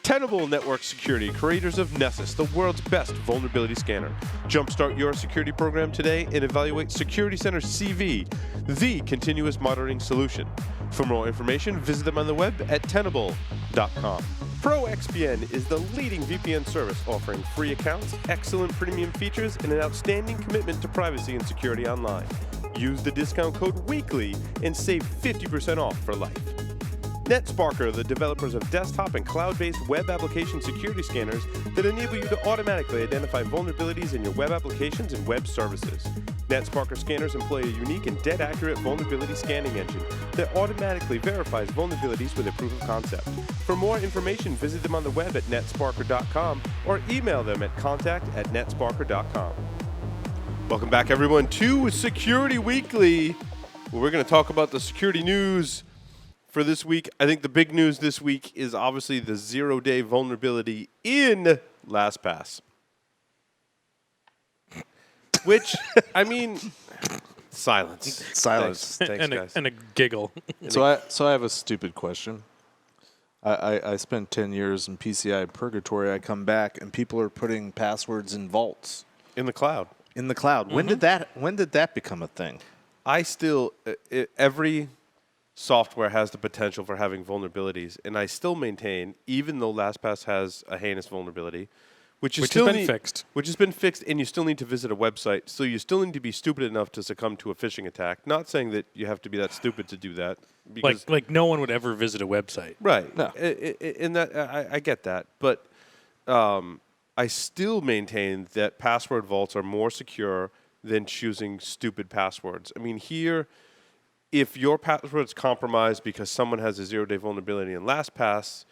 Tenable Network Security, creators of Nessus, the world's best vulnerability scanner. Jumpstart your security program today and evaluate Security Center CV, the continuous monitoring solution. For more information, visit them on the web at tenable.com. ProXPN is the leading VPN service offering free accounts, excellent premium features, and an outstanding commitment to privacy and security online. Use the discount code WEEKLY and save 50% off for life. NetSparker, the developers of desktop and cloud-based web application security scanners that enable you to automatically identify vulnerabilities in your web applications and web services. NetSparker scanners employ a unique and dead-accurate vulnerability scanning engine that automatically verifies vulnerabilities with a proof of concept. For more information, visit them on the web at netsparker.com or email them at contact@netsparker.com. Welcome back, everyone, to Security Weekly, where we're going to talk about the security news for this week. I think the big news this week is obviously the zero-day vulnerability in Lastpass. Which, I mean, silence. Silence. Thanks, guys. And a giggle. So I have a stupid question. I spent 10 years in PCI purgatory. I come back and people are putting passwords in vaults. In the cloud. In the cloud. Mm-hmm. When did that become a thing? Every software has the potential for having vulnerabilities, and I still maintain, even though LastPass has a heinous vulnerability, which has been fixed, and you still need to visit a website, so you still need to be stupid enough to succumb to a phishing attack. Not saying that you have to be that stupid to do that. Because Like no one would ever visit a website. Right. No. And that I get that, but I still maintain that password vaults are more secure than choosing stupid passwords. I mean, here, if your password's compromised because someone has a zero-day vulnerability in LastPass,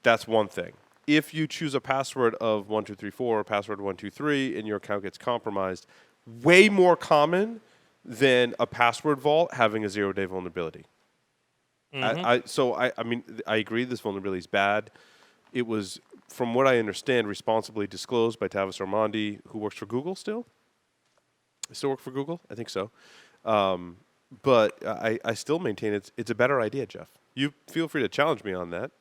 that's one thing. If you choose a password of 1234 or password 123 and your account gets compromised, way more common than a password vault having a zero-day vulnerability. Mm-hmm. I mean, I agree this vulnerability is bad. It was, from what I understand, responsibly disclosed by Tavis Ormandi, who works for Google still. Still work for Google? I think so. But I still maintain it's a better idea, Jeff. You feel free to challenge me on that.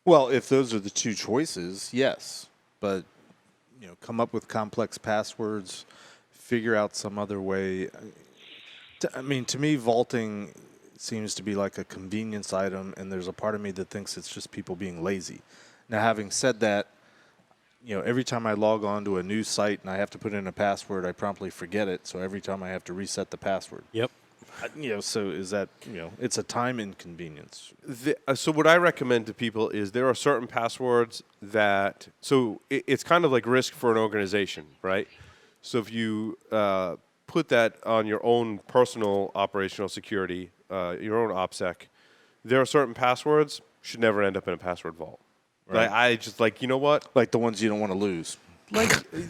Well, if those are the two choices, yes. But, come up with complex passwords, figure out some other way. To me, vaulting seems to be like a convenience item, and there's a part of me that thinks it's just people being lazy. Now, having said that, every time I log on to a new site and I have to put in a password, I promptly forget it. So every time I have to reset the password. Yep. So is that, it's a time inconvenience. So what I recommend to people is there are certain passwords that, it's kind of like risk for an organization, right? So if you put that on your own personal operational security, your own OPSEC, there are certain passwords should never end up in a password vault. Right. I just you know what? Like the ones you don't want to lose.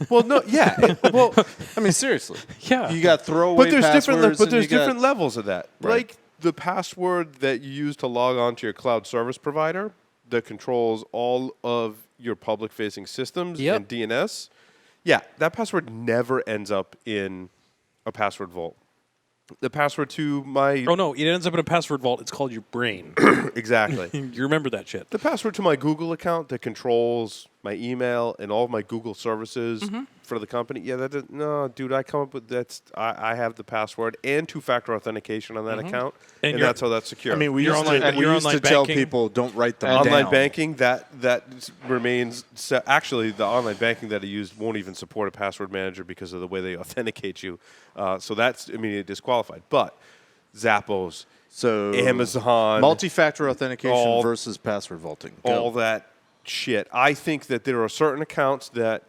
Well, no, yeah. Well, I mean, seriously. Yeah. You got throwaway passwords. There's different levels of that. Right. Like the password that you use to log on to your cloud service provider that controls all of your public-facing systems and DNS. Yeah, that password never ends up in a password vault. The password to my... Oh, no, it ends up in a password vault. It's called your brain. Exactly. You remember that shit. The password to my Google account that controls my email and all of my Google services for the company. Yeah, no, dude, I come up with I have the password and two-factor authentication on that account, and that's how that's secure. I mean, we used to tell people don't write them down. Online banking, that remains... Actually, the online banking that I use won't even support a password manager because of the way they authenticate you. So that's immediately disqualified. But Zappos, Amazon... Multi-factor authentication versus password vaulting. All that shit. I think that there are certain accounts that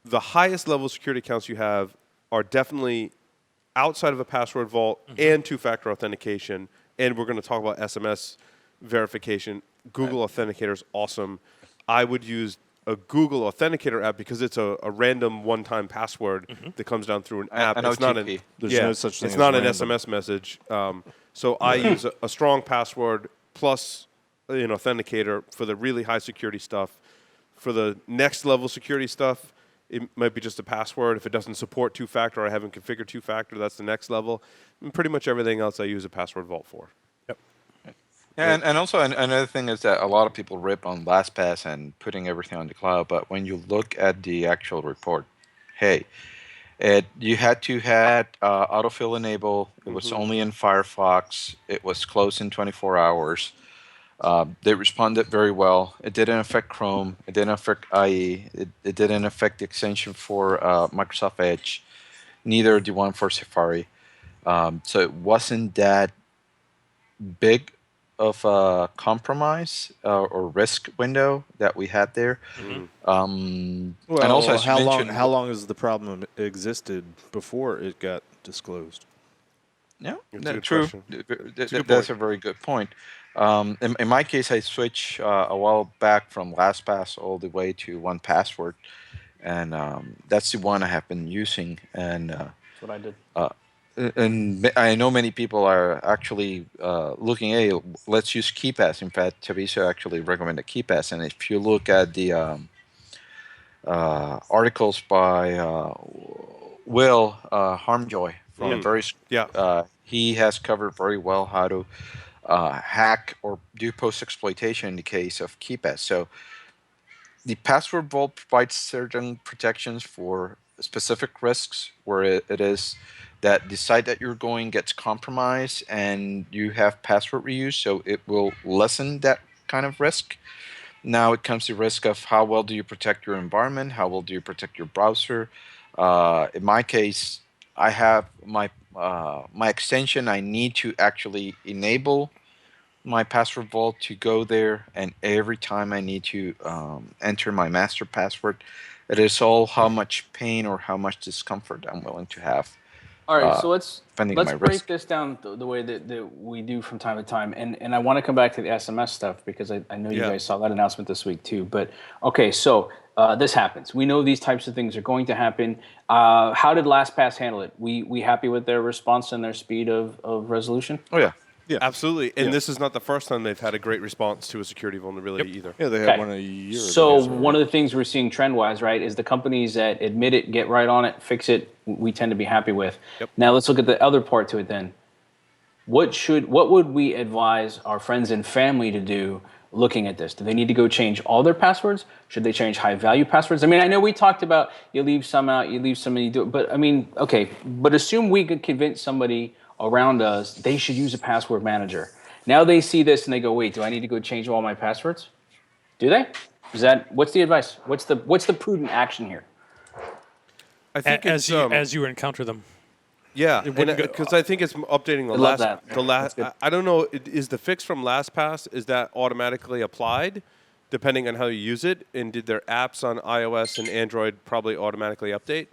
the highest level security accounts you have are definitely outside of a password vault and two-factor authentication. And we're going to talk about SMS verification. Google Authenticator is awesome. I would use a Google Authenticator app because it's a random one-time password that comes down through an app. An it's OTP. There's no such thing It's as not an random. SMS message. So I use a strong password plus an authenticator for the really high security stuff. For the next level security stuff, it might be just a password. If it doesn't support two-factor or I haven't configured two-factor, that's the next level. And pretty much everything else I use a password vault for. Yep. Yeah, and also another thing is that a lot of people rip on LastPass and putting everything on the cloud, but when you look at the actual report, hey, you had to had autofill enable. It was only in Firefox. It was closed in 24 hours. They responded very well. It didn't affect Chrome. It didn't affect IE. It didn't affect the extension for Microsoft Edge. Neither the one for Safari. So it wasn't that big of a compromise or risk window that we had there. And also, as you mentioned, how long has the problem existed before it got disclosed? yeah, That's a good true. question. That's a very good point. In my case, I switched a while back from LastPass all the way to 1Password, and that's the one I have been using. And That's what I did. and I know many people are actually looking, hey, let's use KeyPass. In fact, Teresa actually recommended KeyPass. And if you look at the articles by Will Harmjoy from various, Yeah. he has covered very well how to hack or do post-exploitation in the case of KeyPass. So the password vault provides certain protections for specific risks where it is that the site that you're going gets compromised and you have password reuse, so it will lessen that kind of risk. Now it comes to risk of how well do you protect your environment, how well do you protect your browser. In my case, I have my extension. I need to actually enable my password vault to go there, and every time I need to enter my master password, it is all how much pain or how much discomfort I'm willing to have. All right, so let's depending on my break risk. this down the way that we do from time to time, and I want to come back to the SMS stuff because I know you guys saw that announcement this week too. But okay, so this happens. We know these types of things are going to happen. How did LastPass handle it? We happy with their response and their speed of resolution? Oh yeah. Yeah, absolutely. And this is not the first time they've had a great response to a security vulnerability either. Yeah, they had one a year ago. So one of the things we're seeing trend-wise, right, is the companies that admit it, get right on it, fix it, we tend to be happy with. Yep. Now let's look at the other part to it then. What would we advise our friends and family to do looking at this? Do they need to go change all their passwords? Should they change high-value passwords? I mean, I know we talked about you leave some out, you leave some and you do it, but I mean, okay, but assume we could convince somebody around us they should use a password manager. Now they see this and they go, wait, do I need to go change all my passwords? Do they? What's the advice? What's the prudent action here? I think As you encounter them. Yeah, wouldn't go- because I think it's updating the I love last. that. The last. That's I don't know. Is the fix from LastPass, is that automatically applied, depending on how you use it? And did their apps on iOS and Android probably automatically update?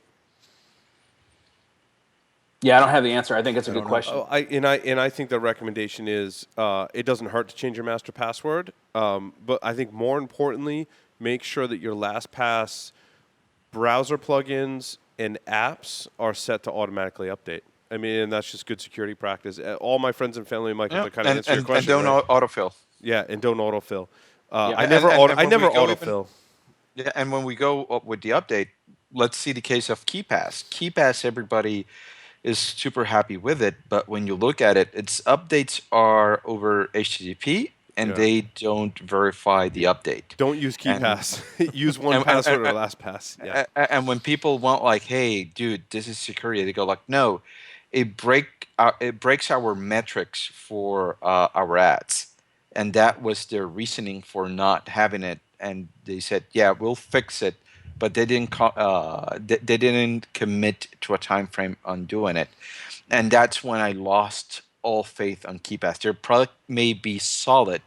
Yeah, I don't have the answer. I think it's a good question. I think the recommendation is it doesn't hurt to change your master password, but I think more importantly, make sure that your LastPass browser plugins and apps are set to automatically update. I mean, and that's just good security practice. All my friends and family, Michael, to kind of answer your question. And don't autofill. Yeah, and don't autofill. Yeah. I never autofill. autofill. Yeah, and when we go up with the update, let's see the case of KeyPass. KeyPass, everybody is super happy with it, but when you look at it, its updates are over HTTP, and they don't verify the update. Don't use KeyPass. Use 1Password or LastPass. Yeah. And when people want like, hey, dude, this is security, they go like, no, it breaks our metrics for our ads, and that was their reasoning for not having it. And they said, yeah, we'll fix it, but they didn't they didn't commit to a time frame on doing it, and that's when I lost all faith on KeyPass. Their product may be solid,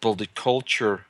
but the culture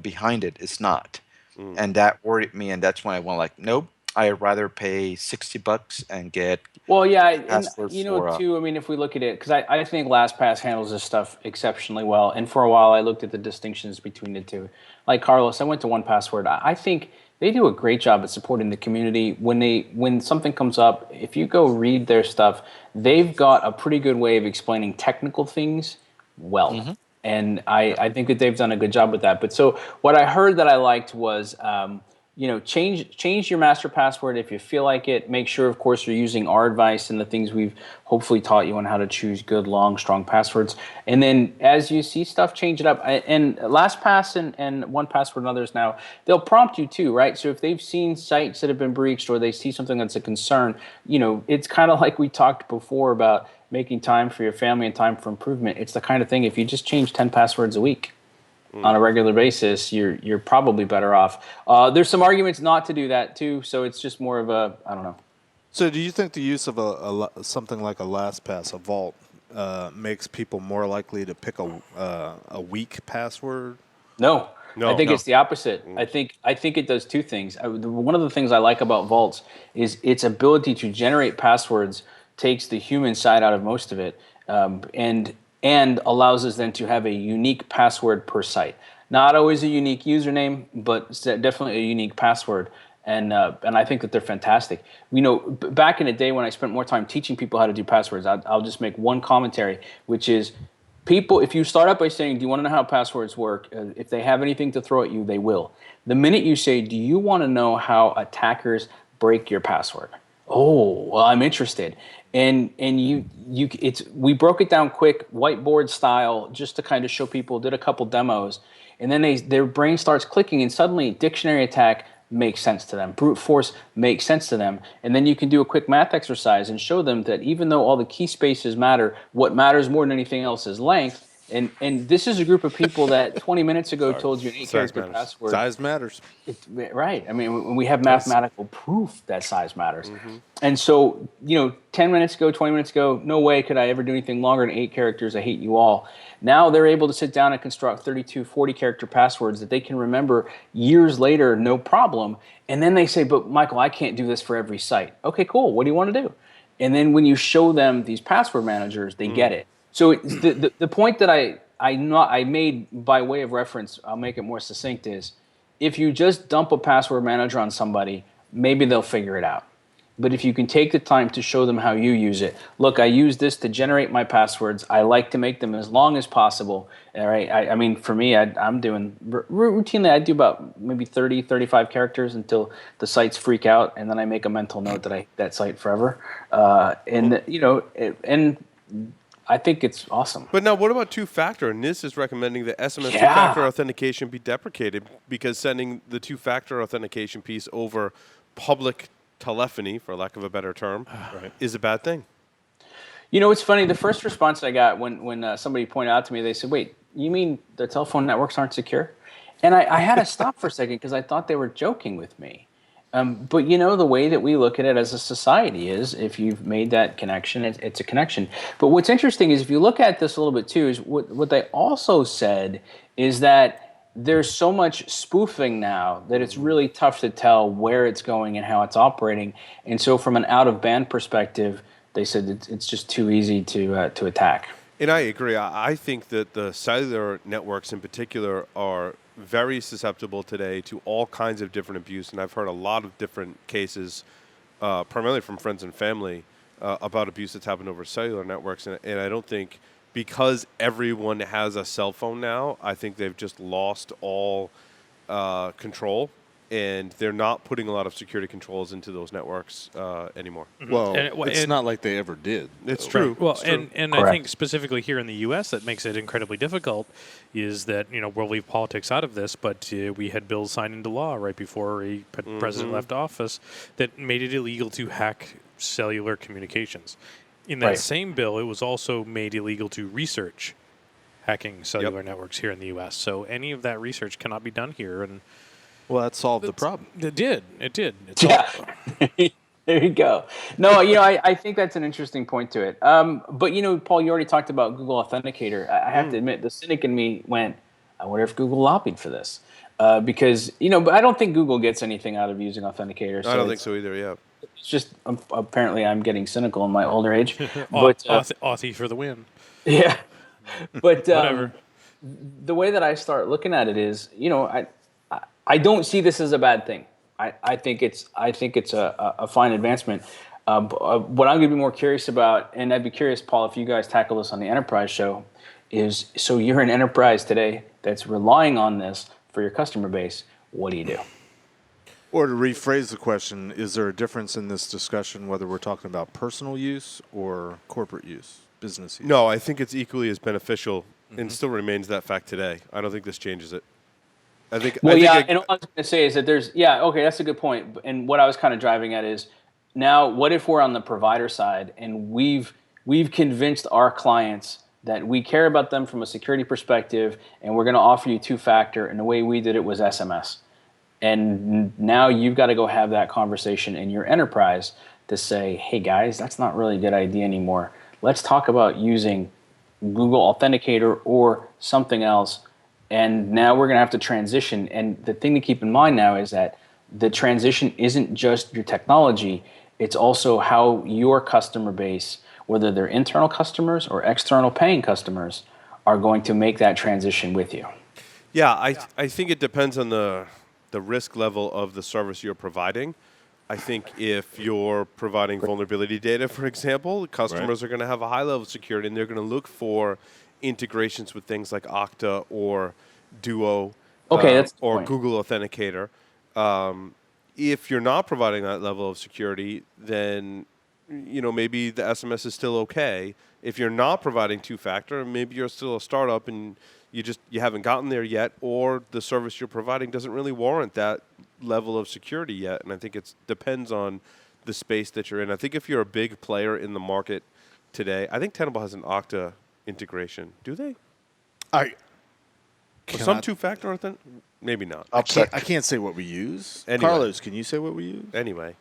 behind it is not, and that worried me. And that's when I went like, nope, I'd rather pay $60 and get. Well, yeah, and password too. I mean, if we look at it, because I think LastPass handles this stuff exceptionally well. And for a while, I looked at the distinctions between the two. Like Carlos, I went to 1Password. I think they do a great job at supporting the community. When something comes up, if you go read their stuff, they've got a pretty good way of explaining technical things well. Mm-hmm. And I think that they've done a good job with that. But so what I heard that I liked was change your master password if you feel like it. Make sure, of course, you're using our advice and the things we've hopefully taught you on how to choose good, long, strong passwords. And then as you see stuff, change it up. And LastPass and 1Password and others now, they'll prompt you too, right? So if they've seen sites that have been breached or they see something that's a concern, it's kind of like we talked before about making time for your family and time for improvement. It's the kind of thing, if you just change 10 passwords a week on a regular basis, you're probably better off. There's some arguments not to do that too, so it's just more of a, I don't know. So do you think the use of something like a LastPass, a vault, makes people more likely to pick a weak password? No. I think No. it's the opposite. I think it does two things. One of the things I like about vaults is its ability to generate passwords takes the human side out of most of it, and allows us then to have a unique password per site. Not always a unique username, but definitely a unique password. And I think that they're fantastic. Back in the day when I spent more time teaching people how to do passwords, I'll just make one commentary, which is, people, if you start out by saying, do you want to know how passwords work? If they have anything to throw at you, they will. The minute you say, do you want to know how attackers break your password? Oh, well, I'm interested. And we broke it down quick, whiteboard style, just to kind of show people, did a couple demos, and then their brain starts clicking, and suddenly dictionary attack makes sense to them. Brute force makes sense to them. And then you can do a quick math exercise and show them that even though all the key spaces matter, what matters more than anything else is length. And this is a group of people that 20 minutes ago told you an 8-character password. Size matters. Right. I mean, we have mathematical proof that size matters. Mm-hmm. And so, 10 minutes ago, 20 minutes ago, no way could I ever do anything longer than 8 characters. I hate you all. Now they're able to sit down and construct 32, 40-character passwords that they can remember years later, no problem. And then they say, but Michael, I can't do this for every site. Okay, cool. What do you want to do? And then when you show them these password managers, they get it. So the point that I made by way of reference, I'll make it more succinct, is if you just dump a password manager on somebody, maybe they'll figure it out. But if you can take the time to show them how you use it, look, I use this to generate my passwords. I like to make them as long as possible. All right. I mean, for me, I'm doing routinely, I do about maybe 30, 35 characters until the sites freak out, and then I make a mental note that I hate that site forever. And I think it's awesome. But now, what about two-factor? And this is recommending that SMS two-factor authentication be deprecated, because sending the two-factor authentication piece over public telephony, for lack of a better term, is a bad thing. It's funny. The first response I got when somebody pointed out to me, they said, wait, you mean the telephone networks aren't secure? And I had to stop for a second because I thought they were joking with me. But the way that we look at it as a society is, if you've made that connection, it's a connection. But what's interesting is, if you look at this a little bit too, is what they also said is that there's so much spoofing now that it's really tough to tell where it's going and how it's operating. And so from an out-of-band perspective, they said it's just too easy to attack. And I agree. I think that the cellular networks in particular are very susceptible today to all kinds of different abuse, and I've heard a lot of different cases, primarily from friends and family, about abuse that's happened over cellular networks. And I don't think, because everyone has a cell phone now, I think they've just lost all control, and they're not putting a lot of security controls into those networks anymore. Well, it's not like they ever did. It's true. Right. Well, it's true. and I think specifically here in the U.S. that makes it incredibly difficult is that, we'll leave politics out of this, but we had bills signed into law right before a president left office that made it illegal to hack cellular communications. In that same bill, it was also made illegal to research hacking cellular networks here in the U.S. So any of that research cannot be done here. And well, that solved the problem. It did. There you go. No, I think that's an interesting point to it. But, Paul, you already talked about Google Authenticator. I have to admit, the cynic in me went, I wonder if Google lobbied for this. Because, but I don't think Google gets anything out of using Authenticator. So I don't think so either, yeah. It's just, apparently I'm getting cynical in my older age. But Authy for the win. Yeah. But whatever. The way that I start looking at it is, I don't see this as a bad thing. I think it's a fine advancement. What I'm going to be more curious about, and I'd be curious, Paul, if you guys tackle this on the Enterprise show, is so you're an enterprise today that's relying on this for your customer base. What do you do? Or to rephrase the question, is there a difference in this discussion whether we're talking about personal use or corporate use, business use? No, I think it's equally as beneficial and still remains that fact today. I don't think this changes it. I think. Well, I think yeah, and what I was going to say is that okay, that's a good point. And what I was kind of driving at is now, what if we're on the provider side and we've convinced our clients that we care about them from a security perspective, and we're going to offer you two-factor, and the way we did it was SMS. And now you've got to go have that conversation in your enterprise to say, hey guys, that's not really a good idea anymore. Let's talk about using Google Authenticator or something else. And now we're going to have to transition. And the thing to keep in mind now is that the transition isn't just your technology, it's also how your customer base, whether they're internal customers or external paying customers, are going to make that transition with you. Yeah, I think it depends on the risk level of the service you're providing. I think if you're providing vulnerability data, for example, customers are going to have a high level of security, and they're going to look for integrations with things like Okta or Duo That's the or point. Google Authenticator. If you're not providing that level of security, then maybe the SMS is still okay. If you're not providing two-factor, maybe you're still a startup and you haven't gotten there yet, or the service you're providing doesn't really warrant that level of security yet. And I think it depends on the space that you're in. I think if you're a big player in the market today, I think Tenable has an Okta integration. Do they? Some two-factor maybe not. I can't say what we use. Anyway. Carlos, can you say what we use? Anyway,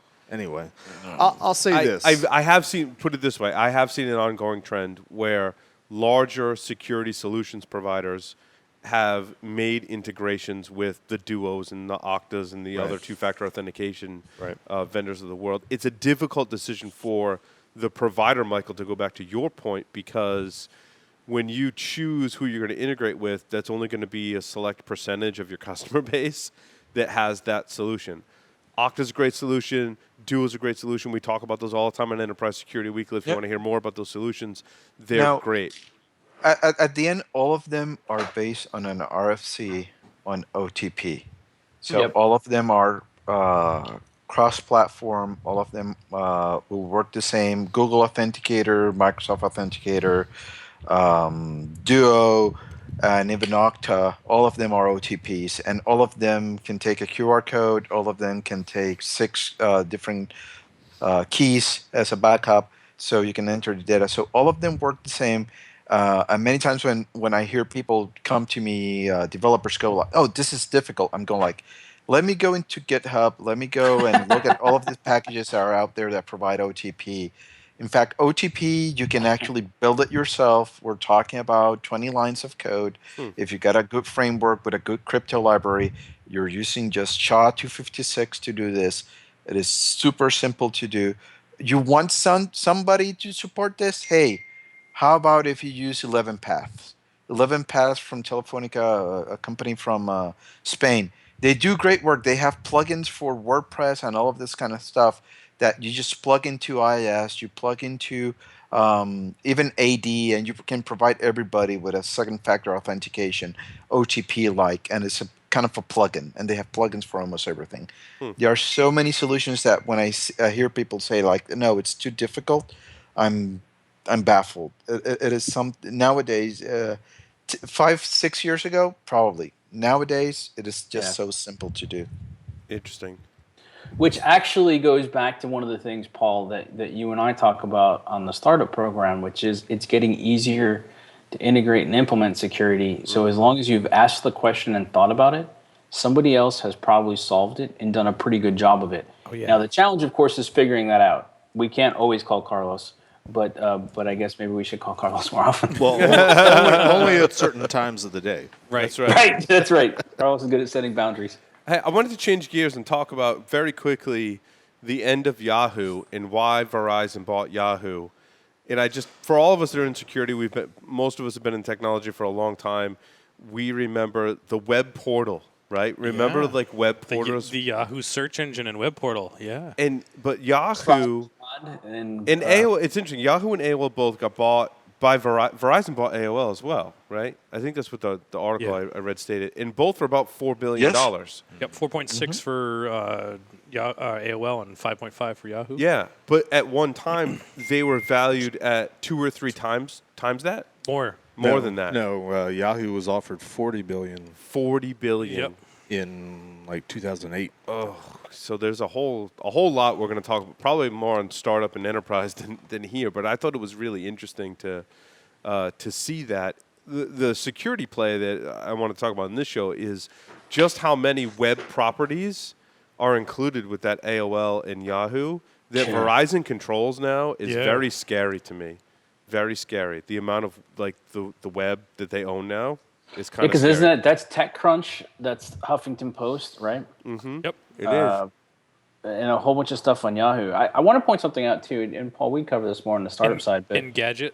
I'll say this. I have seen, put it this way, I have seen an ongoing trend where larger security solutions providers have made integrations with the Duos and the Oktas and the other two-factor authentication vendors of the world. It's a difficult decision for the provider, Michael, to go back to your point, because when you choose who you're going to integrate with, that's only going to be a select percentage of your customer base that has that solution. Okta's a great solution. Duo's a great solution. We talk about those all the time on Enterprise Security Weekly. If you want to hear more about those solutions, they're great. At the end, all of them are based on an RFC on OTP. So all of them are cross-platform. All of them will work the same. Google Authenticator, Microsoft Authenticator, Duo, and even Okta, all of them are OTPs, and all of them can take a QR code. All of them can take 6 different keys as a backup, so you can enter the data. So all of them work the same. And many times when I hear people come to me, developers go like, "Oh, this is difficult," I'm going like, "Let me go into GitHub. Let me go and look at all of the packages that are out there that provide OTP." In fact, OTP, you can actually build it yourself. We're talking about 20 lines of code. If you got a good framework with a good crypto library, you're using just SHA-256 to do this. It is super simple to do. You want somebody to support this? Hey, how about if you use 11paths? 11paths from Telefonica, a company from Spain. They do great work. They have plugins for WordPress and all of this kind of stuff that you just plug into IIS, you plug into even AD, and you can provide everybody with a second-factor authentication, OTP-like, and it's a kind of a plugin, and they have plugins for almost everything. There are so many solutions that when I hear people say, like, no, it's too difficult, I'm baffled. It is nowadays, 5-6 years ago, probably. Nowadays, it is just so simple to do. Interesting. Which actually goes back to one of the things, Paul, that you and I talk about on the startup program, which is it's getting easier to integrate and implement security. So as long as you've asked the question and thought about it, somebody else has probably solved it and done a pretty good job of it. Oh, yeah. Now, the challenge, of course, is figuring that out. We can't always call Carlos, but I guess maybe we should call Carlos more often. Well, only at certain times of the day. Right. That's right. That's right. Carlos is good at setting boundaries. Hey, I wanted to change gears and talk about very quickly the end of Yahoo and why Verizon bought Yahoo. And for all of us that are in security, most of us have been in technology for a long time. We remember the web portal, right? Remember like web portals? The Yahoo search engine and web portal, yeah. But Yahoo and AOL, it's interesting. Yahoo and AOL both got bought Verizon bought AOL as well, right? I think that's what the article I read stated. And both for about $4 billion. Yes. Yep, 4.6 for AOL and 5.5 for Yahoo. Yeah, but at one time they were valued at 2 or 3 times that. More Than that. No, Yahoo was offered $40 billion 40 billion. Yep. in like 2008. Oh, so there's a whole lot we're going to talk about, probably more on startup and enterprise than here. But I thought it was really interesting to see that the security play that I want to talk about in this show is just how many web properties are included with that AOL and Yahoo that Verizon controls now is very scary to me. Very scary. The amount of like the web that they own now is kind of because scary. isn't that's TechCrunch, that's Huffington Post, right? Yep. It is. And a whole bunch of stuff on Yahoo. I want to point something out too, and Paul, we cover this more on the startup side, but And Engadget.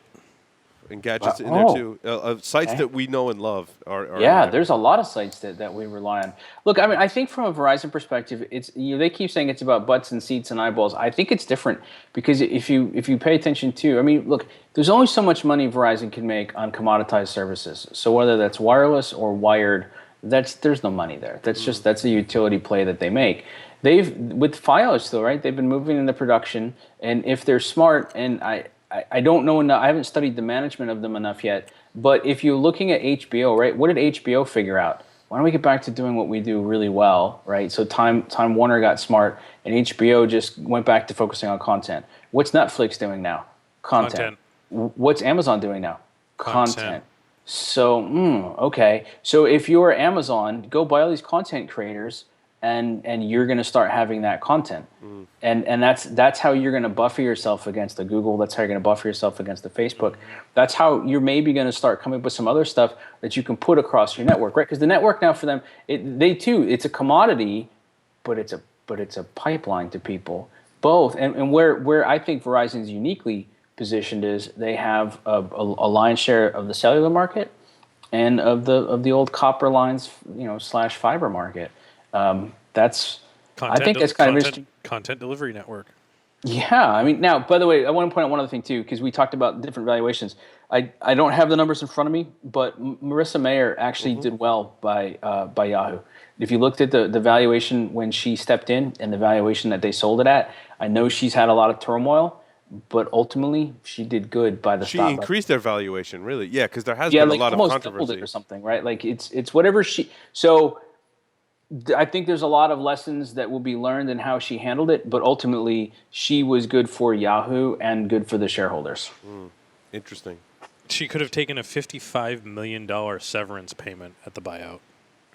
gadgets in there too. Sites that we know and love are in there. there's a lot of sites that we rely on. Look, I mean, I think from a Verizon perspective, it's they keep saying it's about butts and seats and eyeballs. I think it's different because if you pay attention to, I mean, look, there's only so much money Verizon can make on commoditized services. So whether that's wireless or wired, there's no money there. That's a utility play that they make. They've with Fios though, right? They've been moving into production, and if they're smart, and I don't know enough. I haven't studied the management of them enough yet. But if you're looking at HBO, right? What did HBO figure out? Why don't we get back to doing what we do really well, right? So Time Warner got smart, and HBO just went back to focusing on content. What's Netflix doing now? Content. What's Amazon doing now? Content. So, okay. So if you're Amazon, go buy all these content creators, and you're going to start having that content. And that's how you're going to buffer yourself against the Google. That's how you're going to buffer yourself against the Facebook. That's how you're maybe going to start coming up with some other stuff that you can put across your network, right? Because the network now for them, it's a commodity, but it's a pipeline to people. Both. And where I think Verizon's uniquely positioned is they have a lion's share of the cellular market and of the old copper lines, / fiber market. I think that's kind of interesting. Content delivery network. Yeah, I mean, now, by the way, I want to point out one other thing too, because we talked about different valuations. I don't have the numbers in front of me, but Marissa Mayer actually did well by Yahoo. If you looked at the valuation when she stepped in and the valuation that they sold it at, I know she's had a lot of turmoil, but ultimately she did good by the stock. She increased their valuation, really. Yeah, because there has been a lot of almost controversy. doubled it or something, right? Like it's whatever she. So I think there's a lot of lessons that will be learned in how she handled it, but ultimately she was good for Yahoo and good for the shareholders. Interesting. She could have taken a $55 million severance payment at the buyout.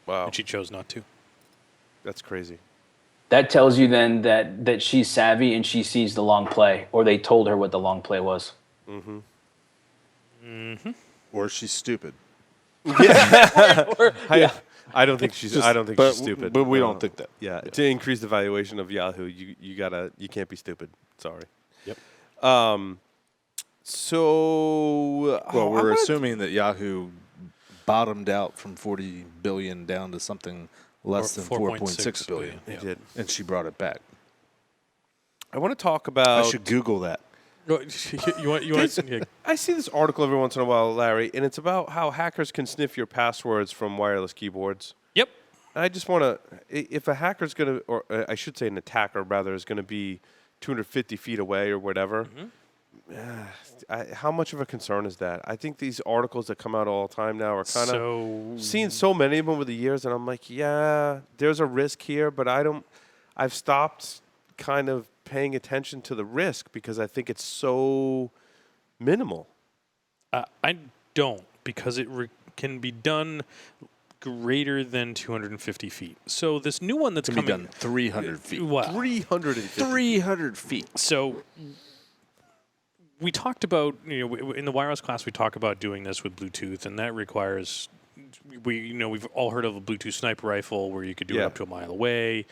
Wow. And she chose not to. That's crazy. That tells you then that she's savvy and she sees the long play, or they told her what the long play was. Or she's stupid. I don't think she's stupid. But we don't think that. Yeah, to increase the valuation of Yahoo, you can't be stupid. Sorry. Yep. So we're assuming that Yahoo bottomed out from $40 billion down to something less than $4.6 billion. They did, and she brought it back. I want to talk about. I should Google that. You want? I see this article every once in a while, Larry, and it's about how hackers can sniff your passwords from wireless keyboards. Yep. I just want to, if a hacker's going to, or I should say an attacker rather, is going to be 250 feet away or whatever, how much of a concern is that? I think these articles that come out all the time now are kind of seeing so many of them over the years, and I'm like, yeah, there's a risk here, but I've stopped kind of paying attention to the risk because I think it's so minimal. I don't, because it can be done greater than 250 feet. So this new one that's coming... Can be done 300 feet. Wow. 300 feet. So we talked about, in the wireless class, we talk about doing this with Bluetooth, and that requires... we've all heard of a Bluetooth sniper rifle where you could do it up to a mile away.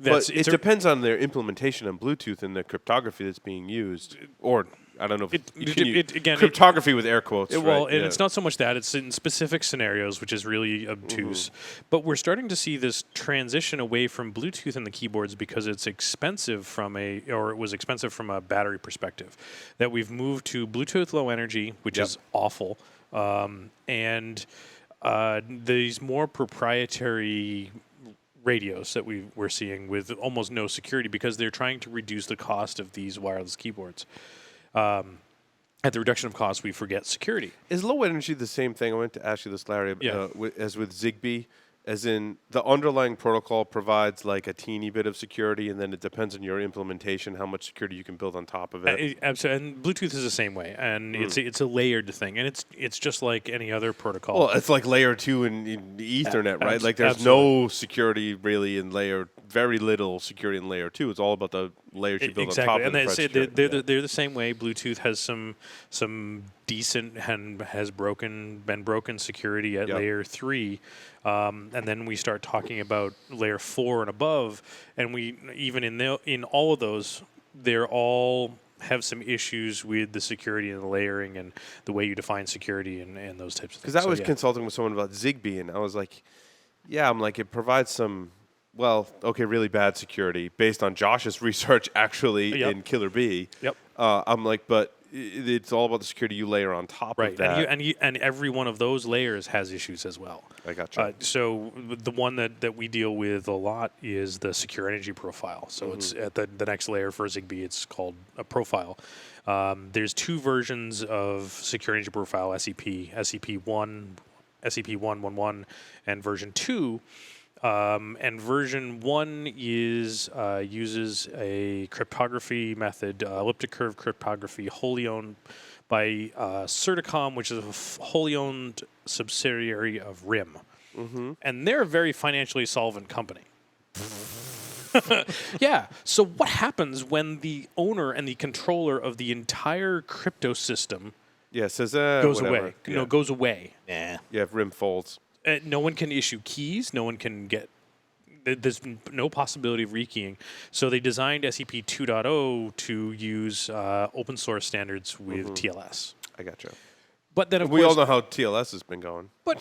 But it depends on their implementation on Bluetooth and the cryptography that's being used. Or I don't know if again, cryptography with air quotes. Well, right? and it's not so much that; it's in specific scenarios, which is really obtuse. But we're starting to see this transition away from Bluetooth in the keyboards because it's expensive it was expensive from a battery perspective. That we've moved to Bluetooth Low Energy, which is awful, and these more proprietary radios that we're seeing with almost no security because they're trying to reduce the cost of these wireless keyboards. At the reduction of cost, we forget security. Is low energy the same thing? I went to ask you this, Larry, as with Zigbee, as in the underlying protocol provides like a teeny bit of security, and then it depends on your implementation how much security you can build on top of it. Absolutely, and Bluetooth is the same way, and it's a layered thing, and it's just like any other protocol. Well, it's like layer 2 in Ethernet, right? Like there's no security really in very little security in layer 2. It's all about the layers you build on top of it. And they're the same way. Bluetooth has some decent and been broken security at layer 3. And then we start talking about layer 4 and above, and we even in all of those, they're all have some issues with the security and the layering and the way you define security and those types of things. Because I was consulting with someone about Zigbee, and I was like, it provides some, really bad security based on Josh's research actually in Killer Bee. Yep. I'm like, but it's all about the security you layer on top of that. And every one of those layers has issues as well. I gotcha. So the one that we deal with a lot is the secure energy profile. So it's at the next layer for Zigbee. It's called a profile. There's 2 versions of secure energy profile: SEP1, SEP111, and version 2. And version 1 uses a cryptography method, elliptic curve cryptography, wholly owned by Certicom, which is a wholly owned subsidiary of RIM. And they're a very financially solvent company. Yeah. So what happens when the owner and the controller of the entire crypto system goes away? Yeah. Goes away. Yeah. You have RIM folds. No one can issue keys. No one can get. There's no possibility of rekeying. So they designed SEP 2.0 to use open source standards with TLS. I gotcha. But then, we all know how TLS has been going. But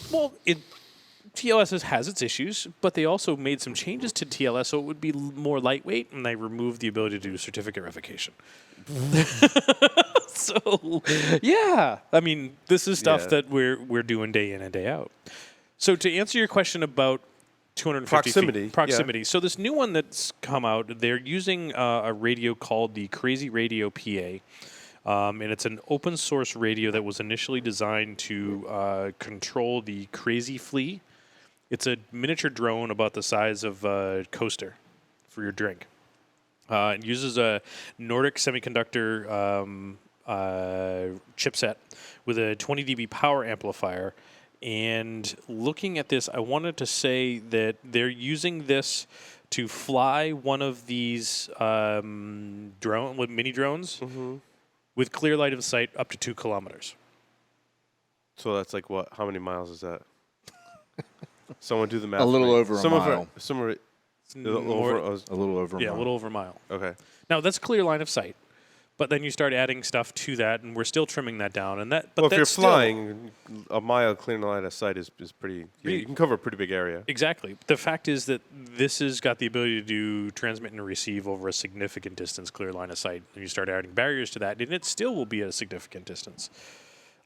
TLS has its issues, but they also made some changes to TLS so it would be more lightweight, and they removed the ability to do certificate revocation. So, I mean, this is stuff that we're doing day in and day out. So to answer your question about 250 proximity. So this new one that's come out, they're using a radio called the Crazy Radio PA. And it's an open source radio that was initially designed to control the Crazy Flea. It's a miniature drone about the size of a coaster for your drink. It uses a Nordic semiconductor chipset with a 20 dB power amplifier. And looking at this, I wanted to say that they're using this to fly one of these mini drones with clear line of sight up to 2 kilometers. So that's like what? How many miles is that? Someone do the math. A little over a mile. A little over a mile. Yeah, a little over a mile. Okay. Now, that's clear line of sight. But then you start adding stuff to that, and we're still trimming that down. And that, but if you're flying, a mile clear line of sight is pretty. You can cover a pretty big area. Exactly. The fact is that this has got the ability to do transmit and receive over a significant distance, clear line of sight. And you start adding barriers to that, and it still will be at a significant distance.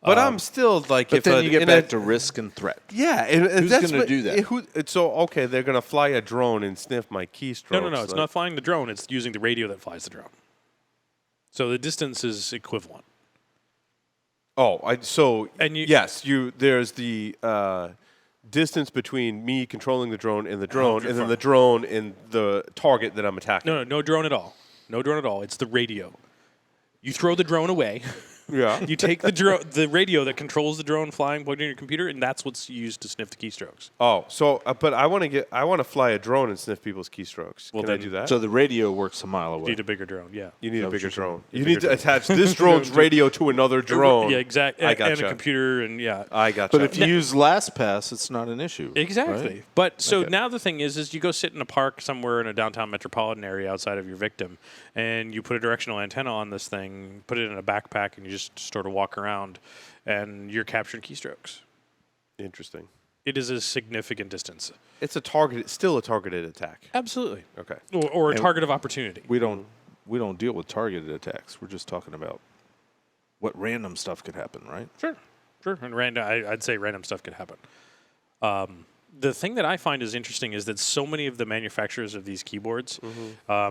But I'm still like, but then you get back to risk and threat. Yeah, who's going to do that? So they're going to fly a drone and sniff my keystrokes. No. It's not flying the drone. It's using the radio that flies the drone. So the distance is equivalent. There's the distance between me controlling the drone and the drone, and then the drone and the target that I'm attacking. No drone at all. No drone at all. It's the radio. You throw the drone away. Yeah. You take the radio that controls the drone flying plugged in your computer, and that's what's used to sniff the keystrokes. Oh, so but I want to fly a drone and sniff people's keystrokes. Well, Can I then- do that? So the radio works a mile You away. need a bigger drone, yeah. you need a what bigger you're saying? drone. You need to attach this drone's radio to another drone. Yeah, exactly. I And gotcha. a computer, and yeah. I gotcha. But if you use LastPass, it's not an issue. Exactly. right? But so Okay. now the thing is you go sit in a park somewhere in a downtown metropolitan area outside of your victim, and you put a directional antenna on this thing, put it in a backpack, and you just sort of walk around, and you're capturing keystrokes. Interesting. It is a significant distance. It's still a targeted attack. Absolutely. Okay. Or a target of opportunity. We don't deal with targeted attacks. We're just talking about what random stuff could happen, right? Sure. And I'd say random stuff could happen. The thing that I find is interesting is that so many of the manufacturers of these keyboards,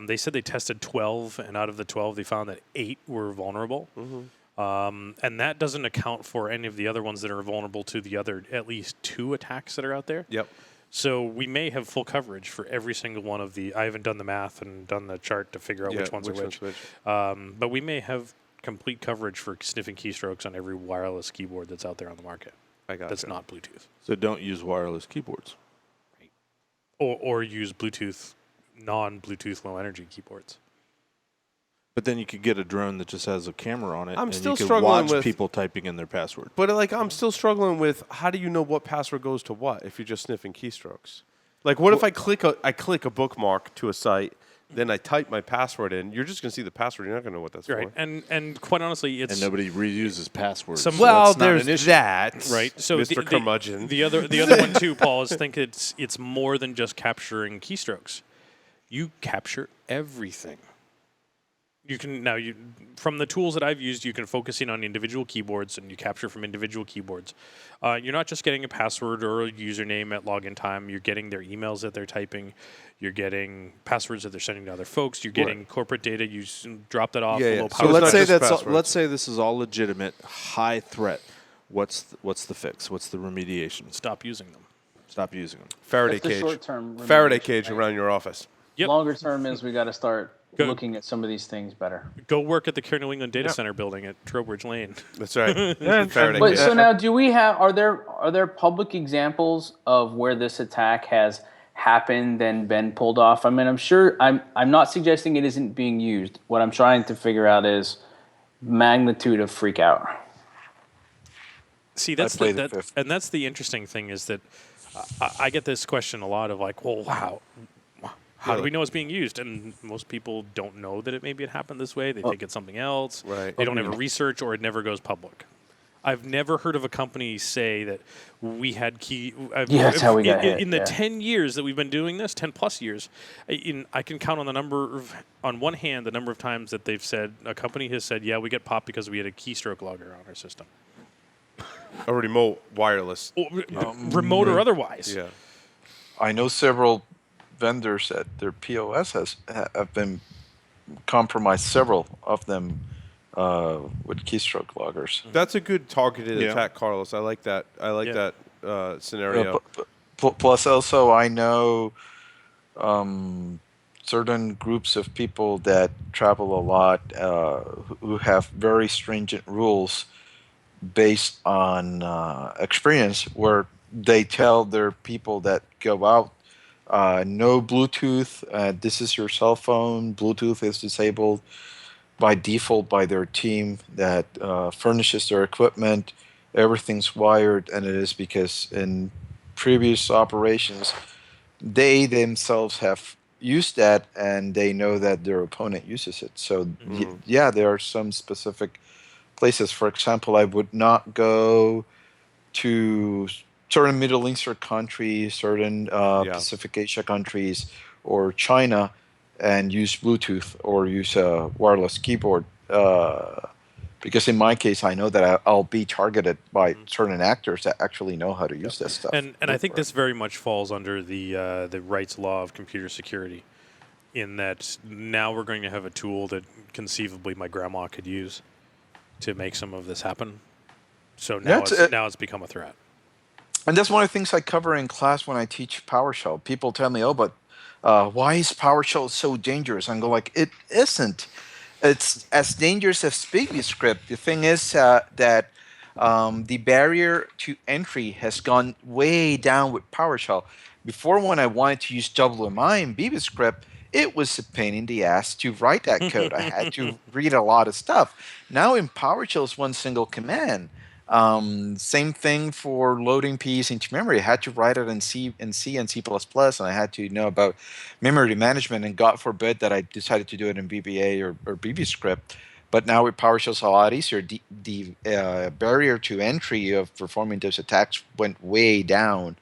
they said they tested 12, and out of the 12, they found that 8 were vulnerable. And that doesn't account for any of the other ones that are vulnerable to the other at least 2 attacks that are out there. Yep. So we may have full coverage for every single one of the. I haven't done the math and done the chart to figure out which ones are which. But we may have complete coverage for sniffing keystrokes on every wireless keyboard that's out there on the market. I got That's not Bluetooth. So don't use wireless keyboards. Or use Bluetooth, non-Bluetooth low energy keyboards. But then you could get a drone that just has a camera on it, I'm and still you could struggling watch with- people typing in their password. But I'm still struggling with how do you know what password goes to what if you're just sniffing keystrokes? Like, what if I click a bookmark to a site, then I type my password in? You're just going to see the password. You're not going to know what that's Right. for. And quite honestly, it's And nobody reuses passwords. Some- so Well, that's not there's an issue. that, right. So Mr. Curmudgeon. The other one too, Paul, is think it's more than just capturing keystrokes. You capture everything. You can now from the tools that I've used, you can focus in on individual keyboards and you capture from individual keyboards. You're not just getting a password or a username at login time. You're getting their emails that they're typing. You're getting passwords that they're sending to other folks. You're getting corporate data. You drop that off. Yeah, a yeah. little So So power it's let's not say just that's passwords. let's say this is all legitimate, high threat. What's the fix? What's the remediation? Stop using them. Stop using them. Faraday That's the cage. short-term Faraday remediation, cage right? around your office. Yep. Longer term is we got to start Go- looking at some of these things better. Go work at the Care New England Data Center building at Trowbridge Lane. That's right. Faraday But cage. so now, do we have? Are there public examples of where this attack has happened and been pulled off? I mean, I'm sure. I'm not suggesting it isn't being used. What I'm trying to figure out is magnitude of freak out. See, that's play the fifth. and that's the interesting thing is that I get this question a lot of like, well, how do we know it's being used? And most people don't know that maybe it happened this way. They think it's something else. Right. They don't ever research, or it never goes public. I've never heard of a company say that we had that's how we got hit, in the yeah. 10 years that we've been doing this, 10 plus years. I can count on on one hand, the number of times that they've said a company has said, yeah, we get popped because we had a keystroke logger on our system. A remote wireless. Remote or otherwise. Yeah. I know several vendors that their POS have been compromised. Several of them with keystroke loggers. That's a good targeted Yeah. attack, Carlos. I like that. I like Yeah. that scenario. Plus, also I know certain groups of people that travel a lot who have very stringent rules based on experience, where they tell their people that go out, no Bluetooth, this is your cell phone, Bluetooth is disabled by default by their team that furnishes their equipment, everything's wired, and it is because in previous operations, they themselves have used that and they know that their opponent uses it. So yeah, there are some specific places. For example, I would not go to certain Middle Eastern countries, certain Pacific Asia countries, or China, and use Bluetooth or use a wireless keyboard. Because in my case, I know that I'll be targeted by certain actors that actually know how to use this stuff. And I think this very much falls under the rights law of computer security, in that now we're going to have a tool that conceivably my grandma could use to make some of this happen. So now now it's become a threat. And that's one of the things I cover in class when I teach PowerShell. People tell me, "Oh, but why is PowerShell so dangerous?" And I go like, "It isn't. It's as dangerous as script. The thing is that the barrier to entry has gone way down with PowerShell. Before, when I wanted to use WMI in script, it was a pain in the ass to write that code. I had to read a lot of stuff. Now in PowerShell, it's one single command. Same thing for loading piece into memory. I had to write it in C and C++, and I had to know about memory management. And God forbid that I decided to do it in VBA or VBScript. But now with PowerShell, it's a lot easier. The barrier to entry of performing those attacks went way down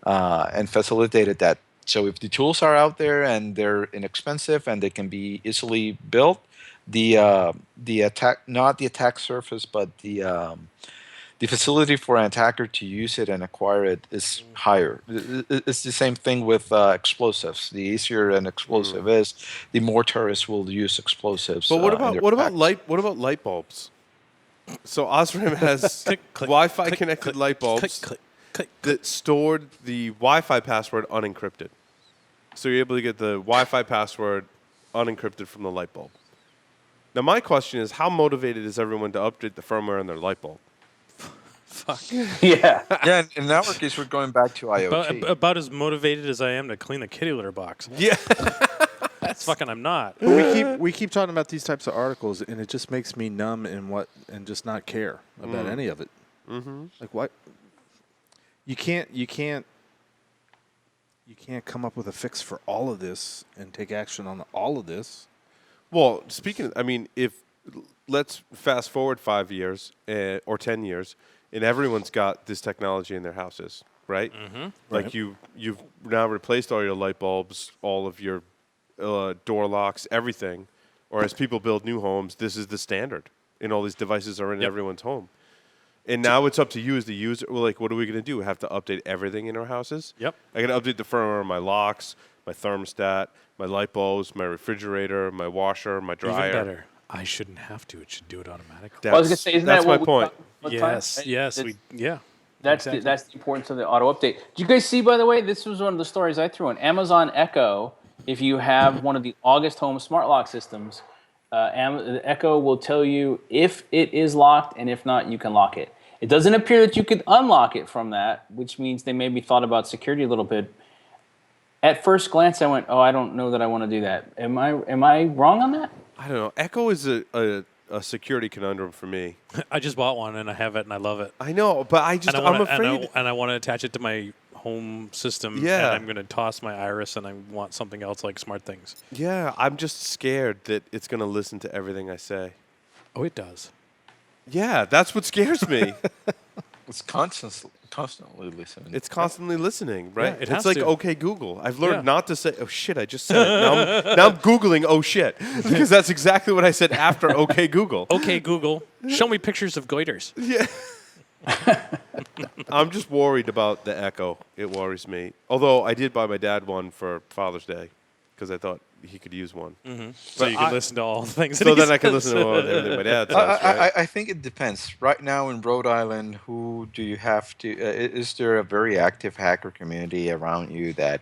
and facilitated that. So if the tools are out there and they're inexpensive and they can be easily built, the attack, not the attack surface, but the facility for an attacker to use it and acquire it is higher. It's the same thing with explosives. The easier an explosive is, the more terrorists will use explosives. But what about light bulbs? So Osram has Wi-Fi connected light bulbs that stored the Wi-Fi password unencrypted. So you're able to get the Wi-Fi password unencrypted from the light bulb. Now my question is, how motivated is everyone to update the firmware on their light bulb? Fuck. Yeah. Yeah, in our case, we're going back to IoT. About as motivated as I am to clean the kitty litter box. Yeah. That's fucking I'm not. But we keep talking about these types of articles, and it just makes me numb and just not care about any of it. Mm-hmm. Like what? You can't come up with a fix for all of this and take action on all of this. Well, speaking of, let's fast forward 5 years or 10 years, and everyone's got this technology in their houses, right? Mm-hmm. Like Right. you've now replaced all your light bulbs, all of your door locks, everything. Or as people build new homes, this is the standard, and all these devices are in everyone's home. And now it's up to you as the user. Well, like, what are we going to do? We have to update everything in our houses? Yep. I got to update the firmware on my locks, my thermostat, my light bulbs, my refrigerator, my washer, my dryer. Even better. I shouldn't have to. It should do it automatically. Well, I was gonna say, isn't that's that my what we point. talked about Yes. time? Yes. That's exactly. that's the importance of the auto update. Do you guys see, by the way, this was one of the stories I threw in. Amazon Echo, if you have one of the August Home smart lock systems, Echo will tell you if it is locked, and if not, you can lock it. It doesn't appear that you could unlock it from that, which means they maybe thought about security a little bit. At first glance, I went, "Oh, I don't know that I want to do that." Am I wrong on that? I don't know. Echo is a security conundrum for me. I just bought one and I have it and I love it. I know, but I'm afraid. And I want to attach it to my home system. Yeah. And I'm going to toss my Iris and I want something else like Smart Things. Yeah, I'm just scared that it's going to listen to everything I say. Oh, it does. Yeah, that's what scares me. It's constantly listening. It's constantly listening, right? Yeah, it has it's like to. OK Google. I've learned Yeah. not to say, oh shit, I just said it. Now I'm Googling, oh shit. Because that's exactly what I said after OK Google. Okay, Google, show me pictures of goiters. Yeah. I'm just worried about the Echo. It worries me. Although I did buy my dad one for Father's Day because I thought he could use one. Mm-hmm. So you can listen to all the things. So then I can listen to everything my dad says, right? I think it depends. Right now in Rhode Island, who do you have to? Is there a very active hacker community around you that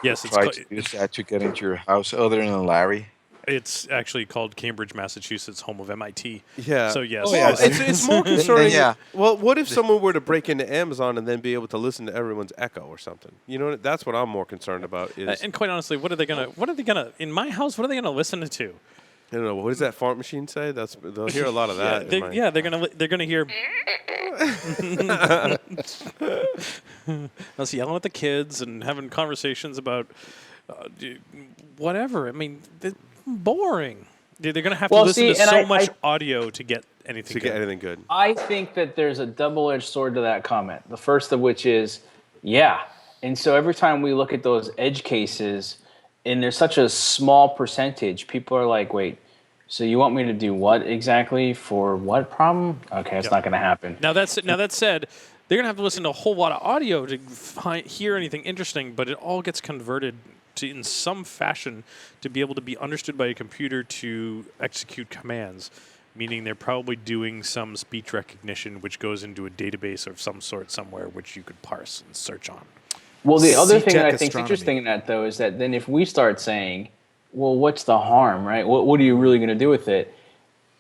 Yes, it's try to use that to get into your house, other than Larry? It's actually called Cambridge, Massachusetts, home of MIT. Yeah. So yes. Well, it's more concerning. Yeah. Well, what if someone were to break into Amazon and then be able to listen to everyone's Echo or something? You know, that's what I'm more concerned about. Is And quite honestly, what are they gonna in my house? What are they gonna listen to? I don't know. What does that fart machine say? They'll hear a lot of that. They're gonna hear us yelling at the kids and having conversations about whatever. I mean, boring. They're going to have to listen to so much audio to get anything good. I think that there's a double-edged sword to that comment. The first of which is, and so every time we look at those edge cases, and there's such a small percentage, people are like, wait, so you want me to do what exactly for what problem? Okay, it's not going to happen. Now that said, they're going to have to listen to a whole lot of audio to hear anything interesting, but it all gets converted to, in some fashion, to be able to be understood by a computer to execute commands, meaning they're probably doing some speech recognition which goes into a database of some sort somewhere which you could parse and search on. Well, the other thing that I C-Tech think is astronomy. interesting in that, though, is that then if we start saying, well, what's the harm, right? What are you really going to do with it?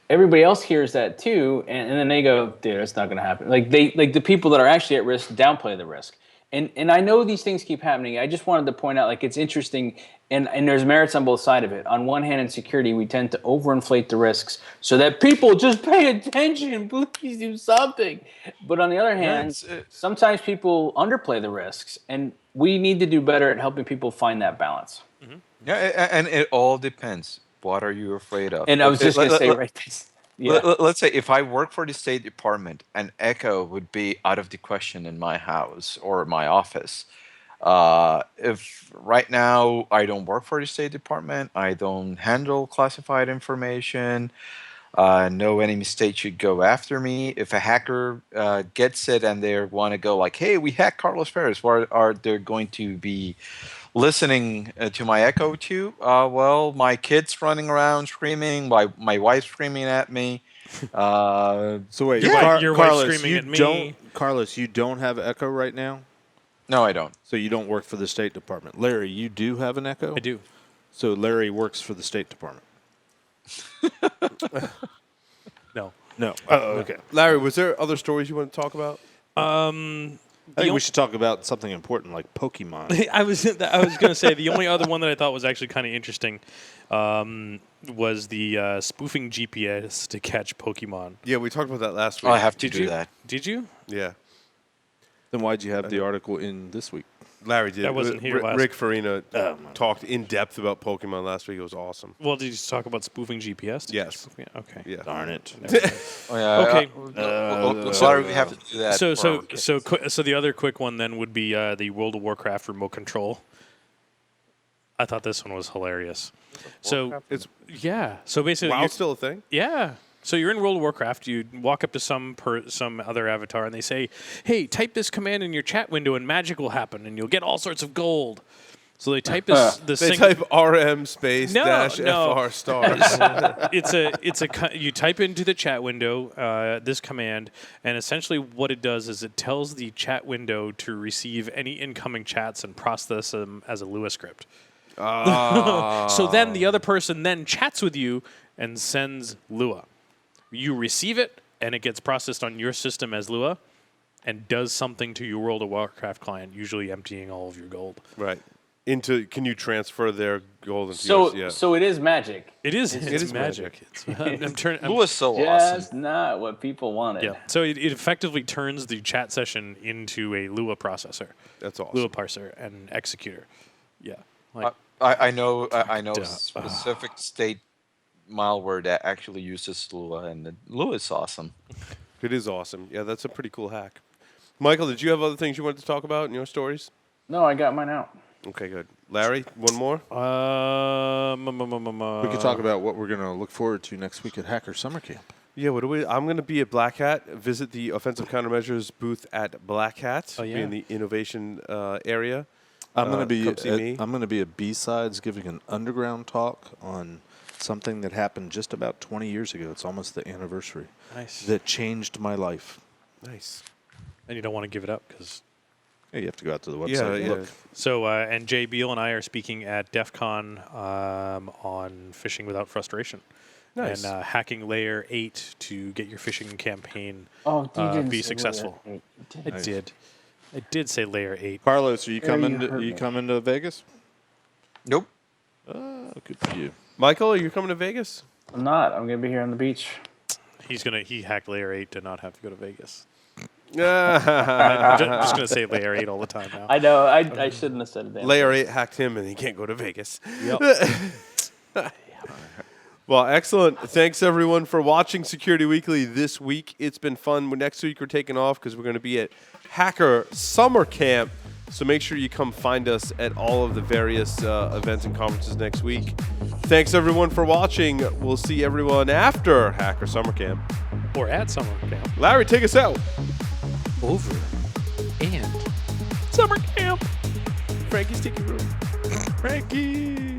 Everybody else hears that too, and then they go, dude, it's not going to happen. Like the people that are actually at risk downplay the risk. And I know these things keep happening. I just wanted to point out, like, it's interesting, and there's merits on both sides of it. On one hand, in security, we tend to overinflate the risks so that people just pay attention, please do something. But on the other hand, sometimes people underplay the risks, and we need to do better at helping people find that balance. Mm-hmm. Yeah, and it all depends. What are you afraid of? And I was just going to say, right, let's say if I work for the State Department, an echo would be out of the question in my house or my office. If right now I don't work for the State Department, I don't handle classified information, no enemy state should go after me. If a hacker gets it and they want to go like, hey, we hacked Carlos Perez, what are they going to be listening to my echo to? Well, my kid's running around screaming, my wife's screaming at me. So wait, your wife's Carlos, screaming at me. Carlos, you don't have echo right now? No, I don't. So you don't work for the State Department. Larry, you do have an echo? I do. So Larry works for the State Department. No. No. Oh, okay. Larry, was there other stories you want to talk about? I think we should talk about something important like Pokemon. I was going to say the only other one that I thought was actually kind of interesting was the spoofing GPS to catch Pokemon. Yeah, we talked about that last week. I have to do that. Did you? Yeah. Then why'd you have the article in this week? Larry did. That wasn't here last Rick Farina talked in depth about Pokemon last week. It was awesome. Well, did you talk about spoofing GPS? Yes. Okay. Yeah. Darn it. Oh, yeah, Okay. Sorry, we have to do that. So the other quick one then would be the World of Warcraft remote control. I thought this one was hilarious. So basically, WoW still a thing? Yeah. So you're in World of Warcraft. You walk up to some other avatar, and they say, "Hey, type this command in your chat window, and magic will happen, and you'll get all sorts of gold." So they type this. They type RM space dash FR star. You type into the chat window this command, and essentially what it does is it tells the chat window to receive any incoming chats and process them as a Lua script. So then the other person then chats with you and sends Lua. You receive it, and it gets processed on your system as Lua and does something to your World of Warcraft client, usually emptying all of your gold. Right. Can you transfer their gold into yours? Yeah. So it is magic. It is magic. Lua's so awesome. Just not what people wanted. Yeah. So it effectively turns the chat session into a Lua processor. That's awesome. Lua parser and executor. Yeah. I know specific state malware that actually uses Lua, and Lua is awesome. It is awesome. Yeah, that's a pretty cool hack. Michael, did you have other things you wanted to talk about in your stories? No, I got mine out. Okay, good. Larry, one more? We could talk about what we're going to look forward to next week at Hacker Summer Camp. Yeah, I'm going to be at Black Hat, visit the Offensive Countermeasures booth at Black Hat, be in the innovation area. I'm going to be at B-Sides giving an underground talk on something that happened just about 20 years ago. It's almost the anniversary. Nice. That changed my life. Nice. And you don't want to give it up because... Yeah, you have to go out to the website and look. So, and Jay Beal and I are speaking at DEF CON on phishing without frustration. Nice. And hacking layer 8 to get your phishing campaign be successful. I did say layer 8. Carlos, are you coming to Vegas? Nope. Good for you. Michael, are you coming to Vegas? I'm not. I'm going to be here on the beach. He hacked layer 8 to not have to go to Vegas. I'm just going to say layer 8 all the time now. I know. I shouldn't have said it. Layer 8 hacked him and he can't go to Vegas. Yep. Well, excellent. Thanks, everyone, for watching Security Weekly this week. It's been fun. Next week, we're taking off because we're going to be at Hacker Summer Camp. So make sure you come find us at all of the various events and conferences next week. Thanks, everyone, for watching. We'll see everyone after Hacker Summer Camp. Or at summer camp. Larry, take us out. Over and summer camp. Frankie's Tiki Room. Frankie.